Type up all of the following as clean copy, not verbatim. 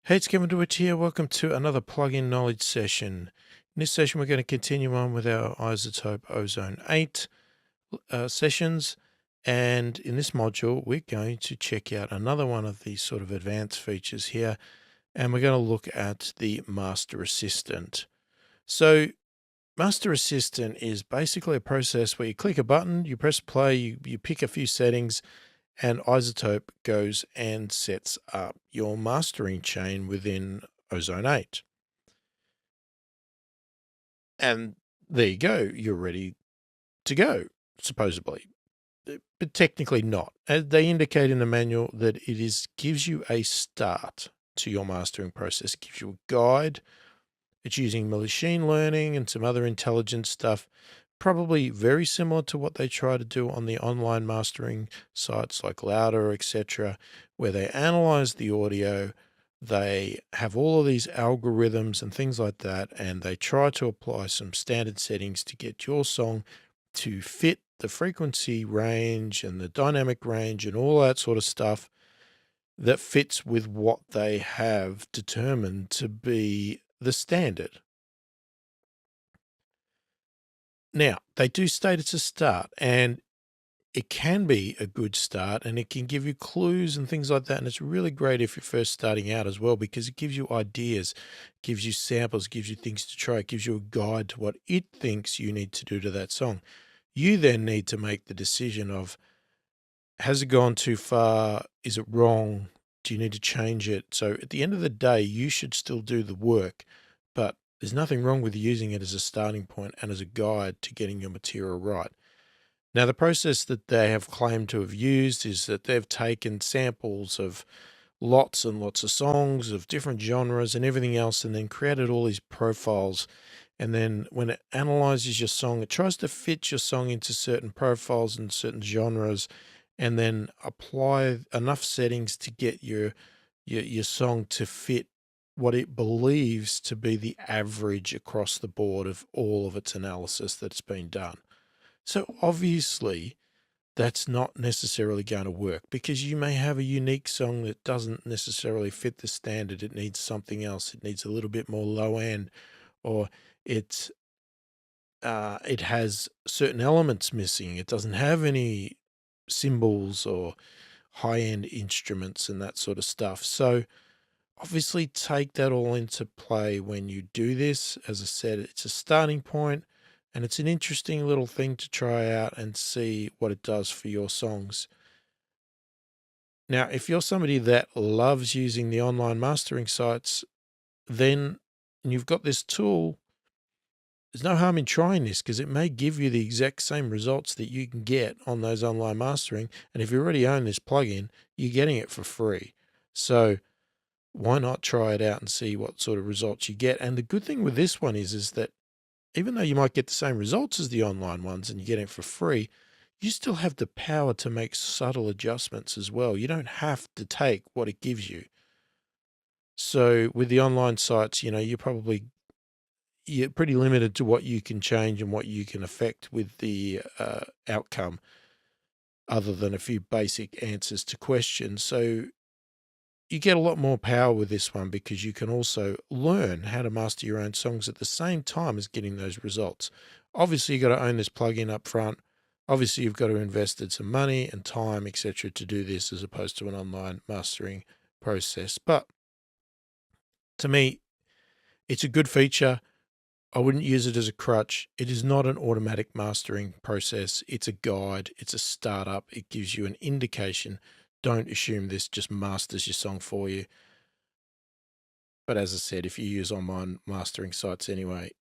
Hey, it's Kevin DeWitt here. Welcome to another plugin knowledge session. In this session, we're going to continue on with our iZotope Ozone 8 sessions. And in this module, we're going to check out another one of these sort of advanced features here. And we're going to look at the Master Assistant. So Master Assistant is basically a process where you click a button, you press play, you pick a few settings, and iZotope goes and sets up your mastering chain within Ozone 8. And there you go. You're ready to go, supposedly. But technically not. They indicate in the manual that it gives you a start to your mastering process. It gives you a guide. It's using machine learning and some other intelligence stuff, probably very similar to what they try to do on the online mastering sites like Louder, etc., where they analyze the audio, they have all of these algorithms and things like that, and they try to apply some standard settings to get your song to fit the frequency range and the dynamic range and all that sort of stuff that fits with what they have determined to be the standard. Now, they do state it's a start, and it can be a good start, and it can give you clues and things like that. And it's really great if you're first starting out as well, because it gives you ideas, gives you samples, gives you things to try. It gives you a guide to what it thinks you need to do to that song. You then need to make the decision of, has it gone too far? Is it wrong? Do you need to change it? So at the end of the day, you should still do the work, but there's nothing wrong with using it as a starting point and as a guide to getting your material right. Now, the process that they have claimed to have used is that they've taken samples of lots and lots of songs of different genres and everything else, and then created all these profiles. And then when it analyzes your song, it tries to fit your song into certain profiles and certain genres, and then apply enough settings to get your song to fit what it believes to be the average across the board of all of its analysis that's been done. So obviously, that's not necessarily going to work, because you may have a unique song that doesn't necessarily fit the standard. It needs something else. It needs a little bit more low end, or it has certain elements missing. It doesn't have any cymbals or high end instruments and that sort of stuff. So obviously take that all into play when you do this. As I said, it's a starting point, and it's an interesting little thing to try out and see what it does for your songs. Now, if you're somebody that loves using the online mastering sites, then you've got this tool. There's no harm in trying this, because it may give you the exact same results that you can get on those online mastering. And if you already own this plugin, you're getting it for free. So why not try it out and see what sort of results you get? And the good thing with this one is that even though you might get the same results as the online ones and you get it for free, you still have the power to make subtle adjustments as well. You don't have to take what it gives you. So with the online sites, you're pretty limited to what you can change and what you can affect with the outcome, other than a few basic answers to questions. So you get a lot more power with this one, because you can also learn how to master your own songs at the same time as getting those results. Obviously, you've got to own this plugin up front. Obviously, you've got to invest in some money and time, etc., to do this, as opposed to an online mastering process. But to me, it's a good feature. I wouldn't use it as a crutch. It is not an automatic mastering process. It's a guide. It's a startup. It gives you an indication. Don't assume this just masters your song for you. But as I said, if you use online mastering sites anyway,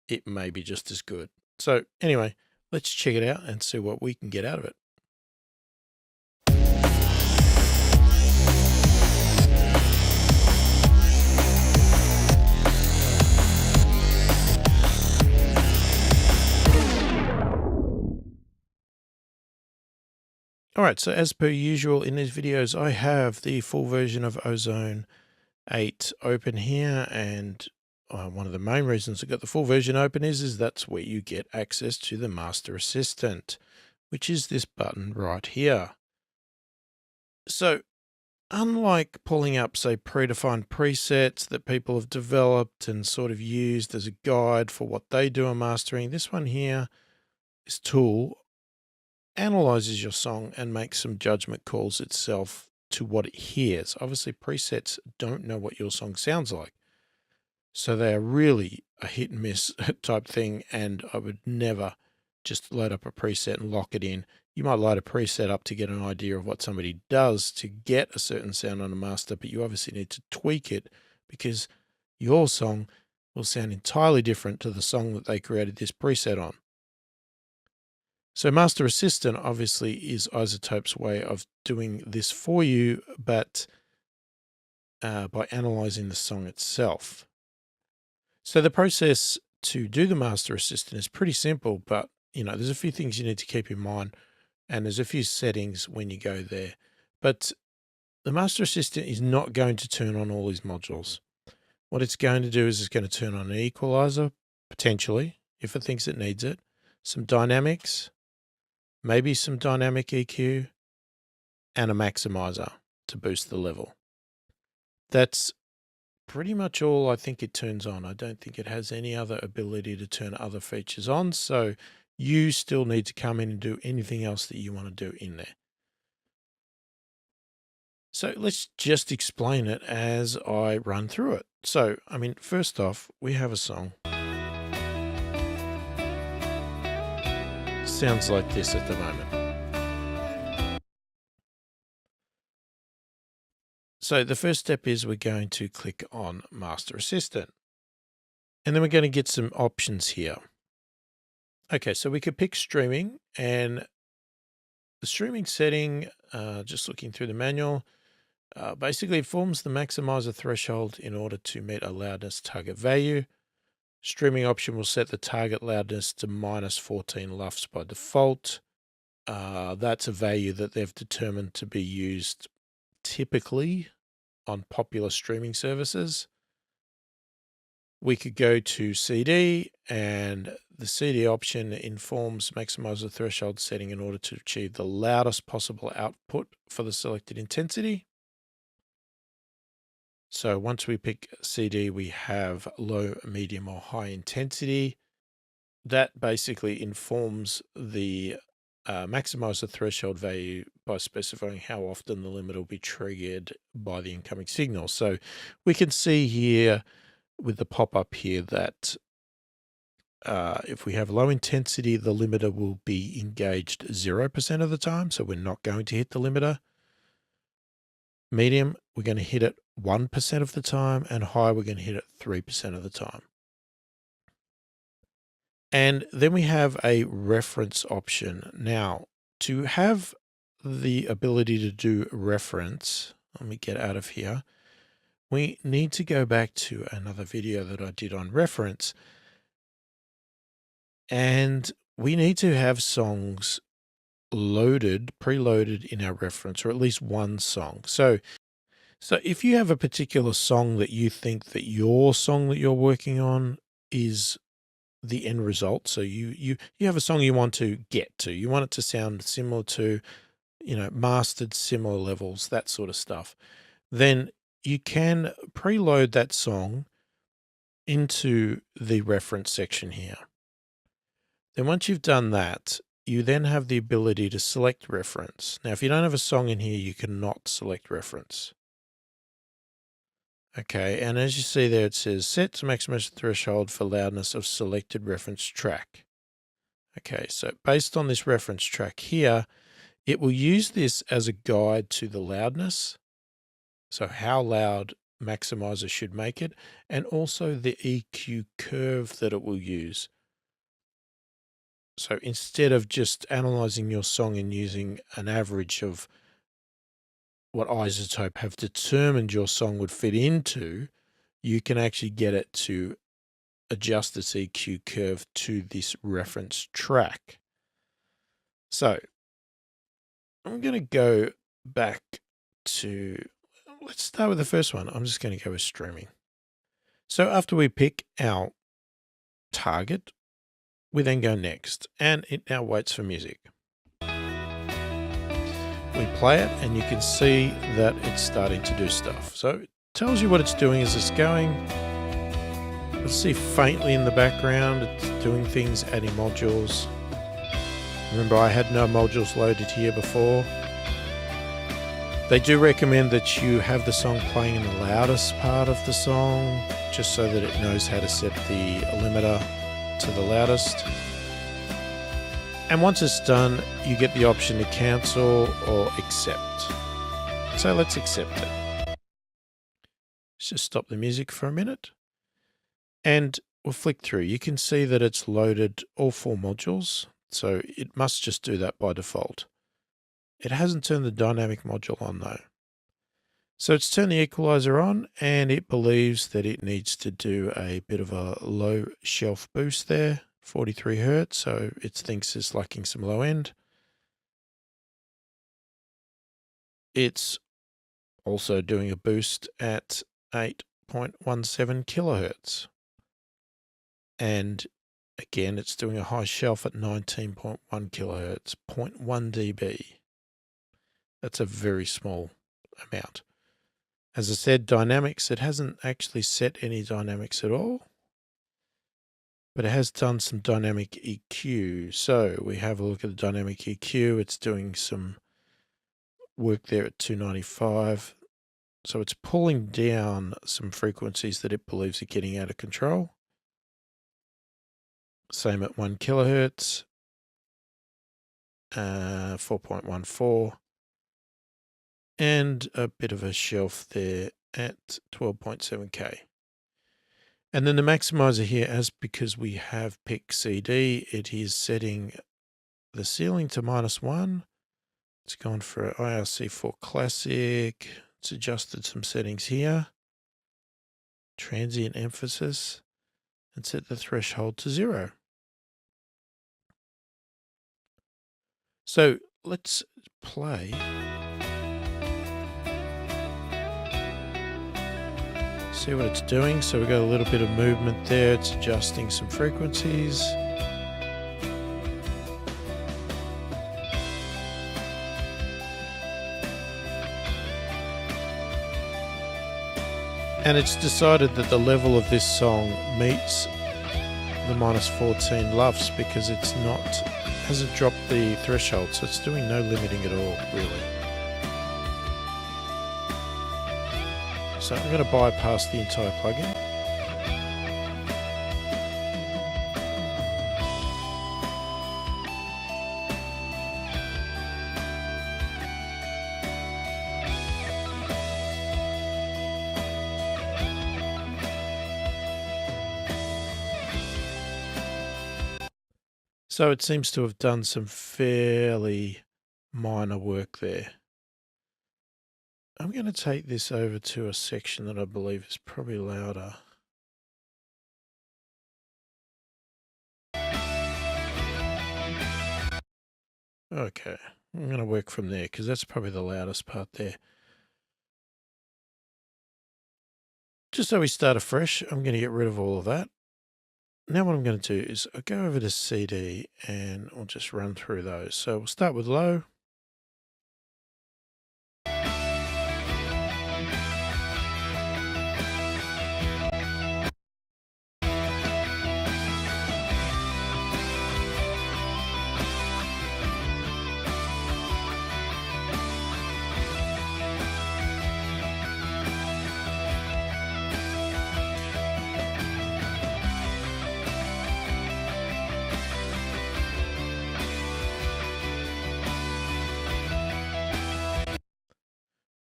it may be just as good. So anyway, let's check it out and see what we can get out of it. All right, so as per usual in these videos, I have the full version of Ozone 8 open here, and one of the main reasons I got the full version open is that's where you get access to the Master Assistant, which is this button right here. So unlike pulling up, say, predefined presets that people have developed and sort of used as a guide for what they do in mastering, this one here, this tool, analyzes your song and makes some judgment calls itself to what it hears. Obviously, presets don't know what your song sounds like. So they are really a hit and miss type thing, and I would never just load up a preset and lock it in. You might load a preset up to get an idea of what somebody does to get a certain sound on a master, but you obviously need to tweak it because your song will sound entirely different to the song that they created this preset on. So Master Assistant obviously is iZotope's way of doing this for you, but by analyzing the song itself. So the process to do the Master Assistant is pretty simple, but there's a few things you need to keep in mind, and there's a few settings when you go there. But the Master Assistant is not going to turn on all these modules. What it's going to do is it's going to turn on an equalizer, potentially, if it thinks it needs it, some dynamics, maybe some dynamic EQ, and a maximizer to boost the level. That's pretty much all I think it turns on. I don't think it has any other ability to turn other features on, so you still need to come in and do anything else that you want to do in there. So let's just explain it as I run through it. So, first off, we have a song. Sounds like this at the moment. So the first step is we're going to click on Master Assistant. And then we're going to get some options here. Okay, so we could pick streaming, and the streaming setting, just looking through the manual, basically it forms the maximizer threshold in order to meet a loudness target value. Streaming option will set the target loudness to -14 LUFS by default. That's a value that they've determined to be used typically on popular streaming services. We could go to CD, and the CD option informs maximizer threshold setting in order to achieve the loudest possible output for the selected intensity. So once we pick CD, we have low, medium, or high intensity. That basically informs the maximizer threshold value by specifying how often the limit will be triggered by the incoming signal. So we can see here with the pop-up here that if we have low intensity, the limiter will be engaged 0% of the time, so we're not going to hit the limiter. Medium, we're going to hit it 1% of the time, and high, we're going to hit it 3% of the time. And then we have a reference option. Now, to have the ability to do reference, let me get out of here. We need to go back to another video that I did on reference, and we need to have songs preloaded in our reference, or at least one song. So if you have a particular song that you think that your song that you're working on is the end result, so you have a song you want to get to, you want it to sound similar to, mastered, similar levels, that sort of stuff, then you can preload that song into the reference section here. Then once you've done that, you then have the ability to select reference. Now, if you don't have a song in here, you cannot select reference. Okay, and as you see there, it says set to maximum threshold for loudness of selected reference track. Okay, so based on this reference track here, it will use this as a guide to the loudness. So how loud maximizer should make it, and also the EQ curve that it will use. So instead of just analyzing your song and using an average of what iZotope have determined your song would fit into, you can actually get it to adjust its EQ curve to this reference track. So I'm going to go back to, let's start with the first one. I'm just going to go with streaming. So after we pick our target, we then go next, and it now waits for music. We play it, and you can see that it's starting to do stuff. So it tells you what it's doing as it's going. Let's see faintly in the background, it's doing things, adding modules. Remember, I had no modules loaded here before. They do recommend that you have the song playing in the loudest part of the song, just so that it knows how to set the limiter to the loudest. And once it's done, you get the option to cancel or accept. So let's accept it. Let's just stop the music for a minute. And we'll flick through. You can see that it's loaded all 4 modules, so it must just do that by default. It hasn't turned the dynamic module on though. So it's turned the equalizer on, and it believes that it needs to do a bit of a low shelf boost there, 43 Hertz, so it thinks it's lacking some low end. It's also doing a boost at 8.17 kilohertz. And again, it's doing a high shelf at 19.1 kilohertz, 0.1 dB. That's a very small amount. As I said, dynamics, it hasn't actually set any dynamics at all, but it has done some dynamic EQ. So we have a look at the dynamic EQ. It's doing some work there at 295. So it's pulling down some frequencies that it believes are getting out of control. Same at 1 kilohertz, 4.14. And a bit of a shelf there at 12.7K. And then the maximizer here, as because we have picked CD, it is setting the ceiling to -1. It's gone for IRC4 Classic. It's adjusted some settings here. Transient emphasis. And set the threshold to 0. So let's play. See what it's doing. So we've got a little bit of movement there. It's adjusting some frequencies. And it's decided that the level of this song meets the -14 LUFS because it's not, hasn't dropped the threshold. So it's doing no limiting at all, really. So I'm going to bypass the entire plugin. So it seems to have done some fairly minor work there. I'm going to take this over to a section that I believe is probably louder. Okay, I'm going to work from there because that's probably the loudest part there. Just so we start afresh, I'm going to get rid of all of that. Now what I'm going to do is I'll go over to CD and I'll just run through those. So we'll start with low.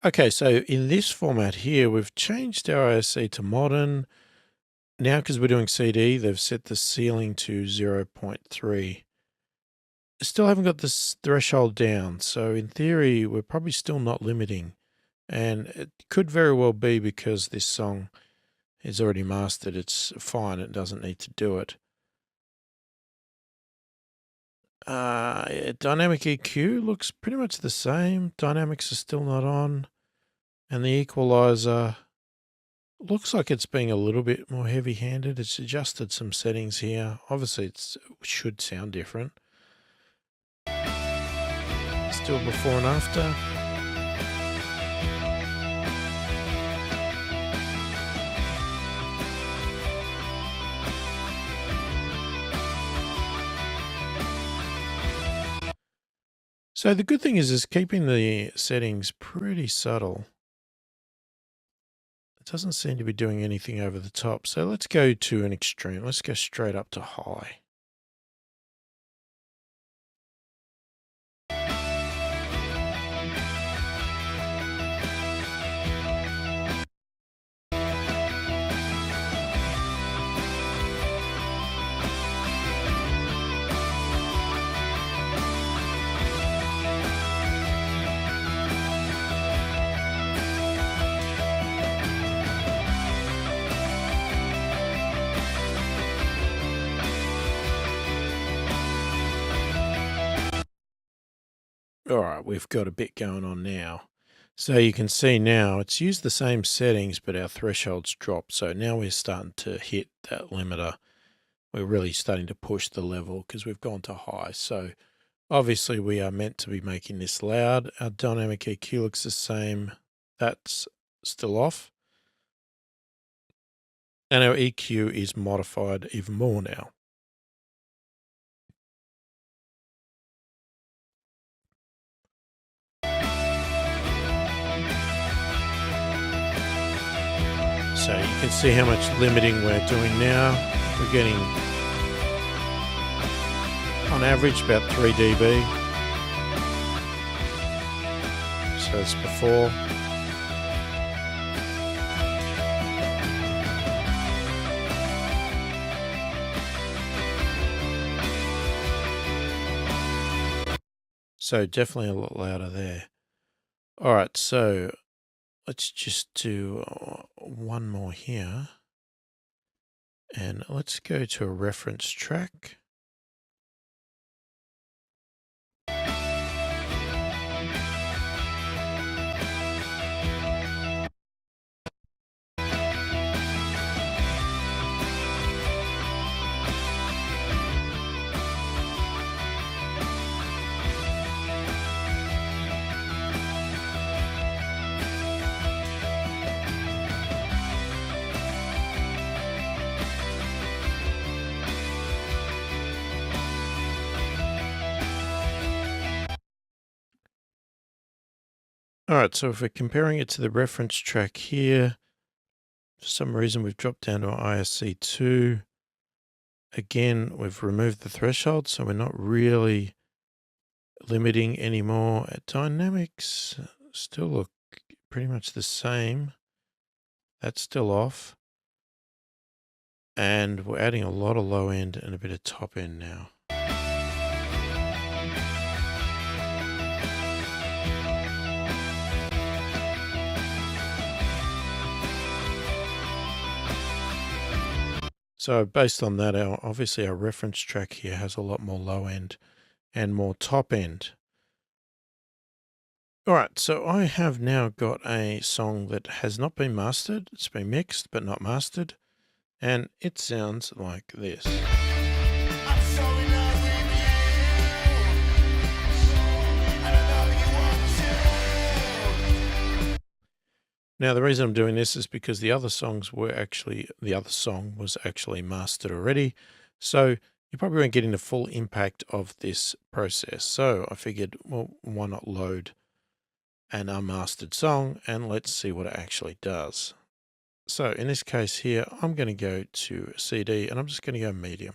Okay, so in this format here, we've changed our ISC to modern. Now, because we're doing CD, they've set the ceiling to 0.3. Still haven't got this threshold down, so in theory, we're probably still not limiting. And it could very well be because this song is already mastered. It's fine, it doesn't need to do it. Dynamic EQ looks pretty much the same. Dynamics are still not on. And the equalizer looks like it's being a little bit more heavy-handed. It's adjusted some settings here. Obviously, it should sound different. Still before and after. So the good thing is keeping the settings pretty subtle. It doesn't seem to be doing anything over the top. So let's go to an extreme. Let's go straight up to high. All right, we've got a bit going on now. So you can see now it's used the same settings, but our threshold's dropped. So now we're starting to hit that limiter. We're really starting to push the level because we've gone to high. So obviously we are meant to be making this loud. Our dynamic EQ looks the same. That's still off. And our EQ is modified even more now. So you can see how much limiting we're doing now. We're getting, on average, about 3 dB. So that's before. So definitely a lot louder there. All right, so let's just do one more here. And let's go to a reference track. All right, so if we're comparing it to the reference track here, for some reason we've dropped down to ISC2. Again, we've removed the threshold, so we're not really limiting anymore. At dynamics, still look pretty much the same. That's still off. And we're adding a lot of low end and a bit of top end now. So based on that, obviously our reference track here has a lot more low end and more top end. All right, so I have now got a song that has not been mastered. It's been mixed, but not mastered. And it sounds like this. Now, the reason I'm doing this is because the other song was actually mastered already. So you probably won't get the full impact of this process. So I figured, well, why not load an unmastered song and let's see what it actually does. So in this case here, I'm going to go to CD and I'm just going to go medium.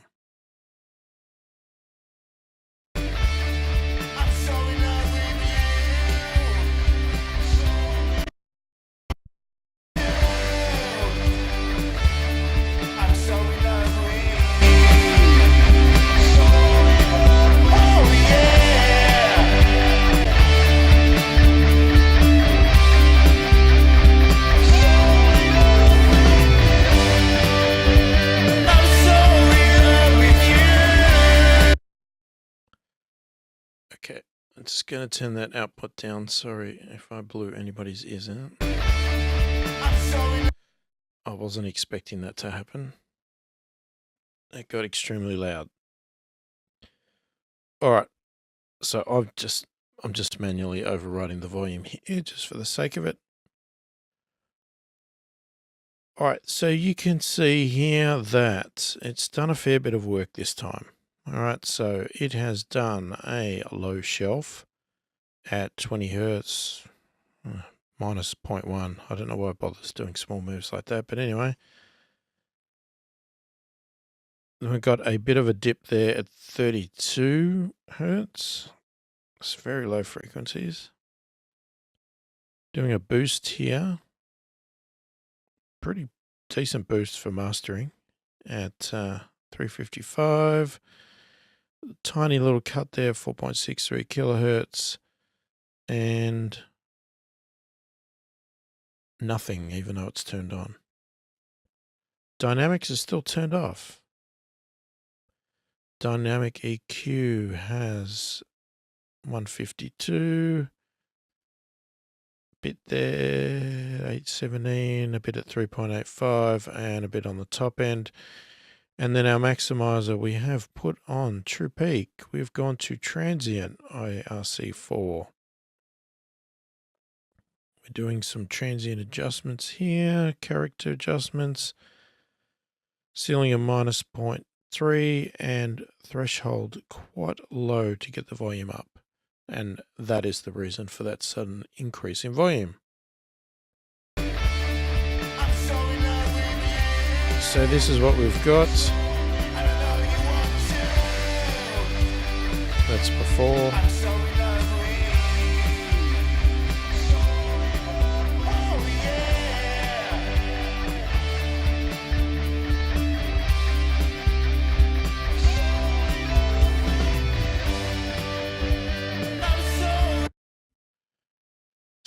Okay, I'm just going to turn that output down. Sorry if I blew anybody's ears in. I wasn't expecting that to happen. It got extremely loud. All right, so I'm just manually overriding the volume here just for the sake of it. All right, so you can see here that it's done a fair bit of work this time. All right, so it has done a low shelf. at 20 hertz, minus 0.1. I don't know why it bothers doing small moves like that, but anyway. Then we've got a bit of a dip there at 32 hertz. It's very low frequencies. Doing a boost here. Pretty decent boost for mastering at 355. Tiny little cut there, 4.63 kilohertz. And nothing, even though it's turned on. Dynamics is still turned off. Dynamic EQ has 152. Bit there, 817, a bit at 3.85, and a bit on the top end. And then our maximizer, we have put on true peak. We've gone to transient IRC4. We're doing some transient adjustments here, character adjustments, ceiling a minus 0.3, and threshold quite low to get the volume up. And that is the reason for that sudden increase in volume. So this is what we've got. That's before.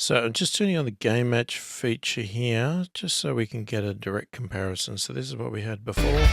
So I'm just turning on the game match feature here, just so we can get a direct comparison. So this is what we had before.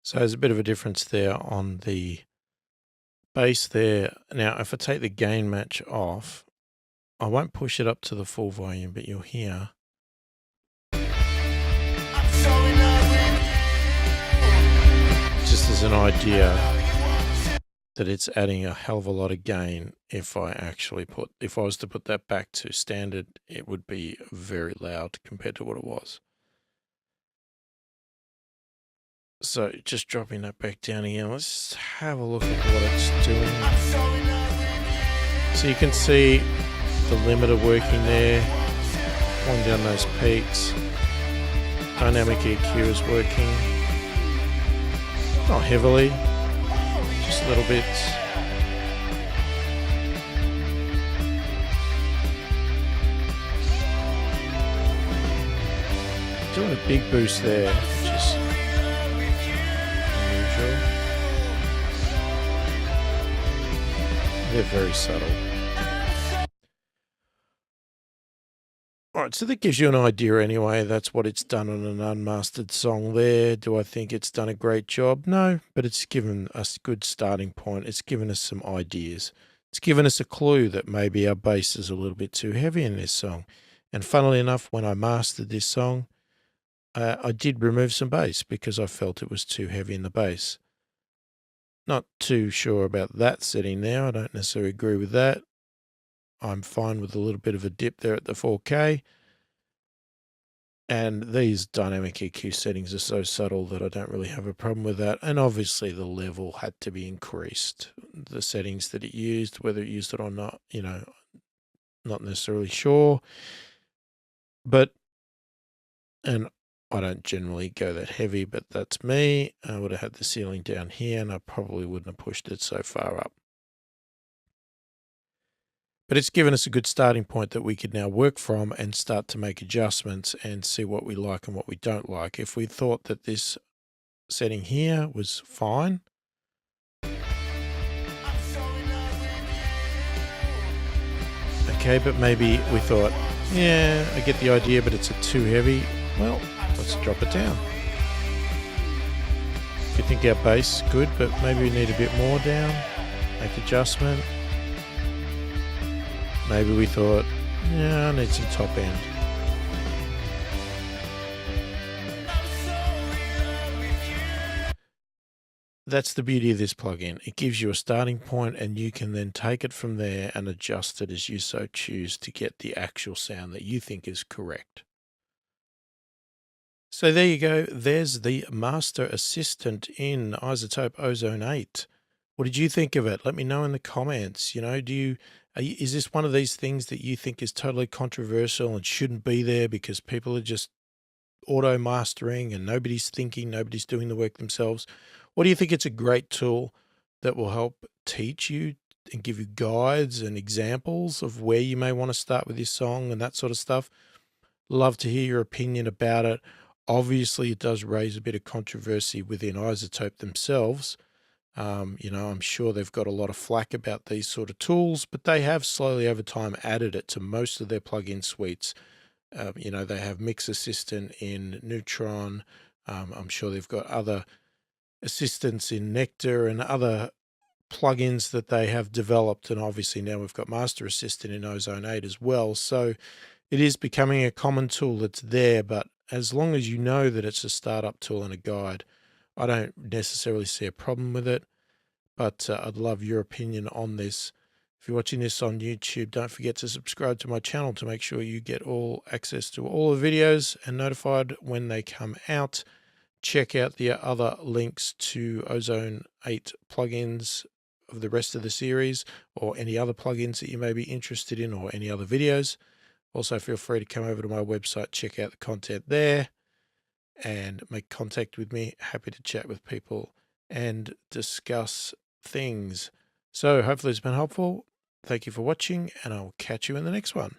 So there's a bit of a difference there on the bass there. Now, if I take the gain match off, I won't push it up to the full volume, but you'll hear. Just as an idea that it's adding a hell of a lot of gain. If I was to put that back to standard, it would be very loud compared to what it was. So just dropping that back down again, let's have a look at what it's doing. So you can see the limiter working there, pulling down those peaks. Dynamic EQ is working. Not heavily, just little bits. Doing a big boost there, which is they're very subtle. Alright, so that gives you an idea anyway. That's what it's done on an unmastered song there. Do I think it's done a great job? No, but it's given us a good starting point. It's given us some ideas. It's given us a clue that maybe our bass is a little bit too heavy in this song. And funnily enough, when I mastered this song, I did remove some bass because I felt it was too heavy in the bass. Not too sure about that setting now. I don't necessarily agree with that. I'm fine with a little bit of a dip there at the 4K. And these dynamic EQ settings are so subtle that I don't really have a problem with that. And obviously the level had to be increased. The settings that it used, whether it used it or not, not necessarily sure. And I don't generally go that heavy, but that's me. I would have had the ceiling down here and I probably wouldn't have pushed it so far up. But it's given us a good starting point that we could now work from and start to make adjustments and see what we like and what we don't like. If we thought that this setting here was fine, okay, but maybe we thought, yeah, I get the idea, but it's too heavy. Well, let's drop it down. If you think our bass is good, but maybe we need a bit more down, make adjustment. Maybe we thought, yeah, I need some top end. That's the beauty of this plugin. It gives you a starting point and you can then take it from there and adjust it as you so choose to get the actual sound that you think is correct. So there you go. There's the Master Assistant in iZotope Ozone 8. What did you think of it? Let me know in the comments. Is this one of these things that you think is totally controversial and shouldn't be there because people are just auto mastering and nobody's thinking, nobody's doing the work themselves? Or do you think it's a great tool that will help teach you and give you guides and examples of where you may want to start with your song and that sort of stuff? Love to hear your opinion about it. Obviously, it does raise a bit of controversy within iZotope themselves. I'm sure they've got a lot of flack about these sort of tools, but they have slowly over time added it to most of their plugin suites. They have Mix Assistant in Neutron. I'm sure they've got other assistants in Nectar and other plugins that they have developed. And obviously now we've got Master Assistant in Ozone 8 as well. So it is becoming a common tool that's there, but as long as you know that it's a startup tool and a guide, I don't necessarily see a problem with it. But I'd love your opinion on this. If you're watching this on YouTube, don't forget to subscribe to my channel to make sure you get all access to all the videos and notified when they come out. Check out the other links to Ozone 8 plugins of the rest of the series, or any other plugins that you may be interested in, or any other videos. Also, feel free to come over to my website, check out the content there, and make contact with me. Happy to chat with people and discuss things. So hopefully it's been helpful. Thank you for watching, and I'll catch you in the next one.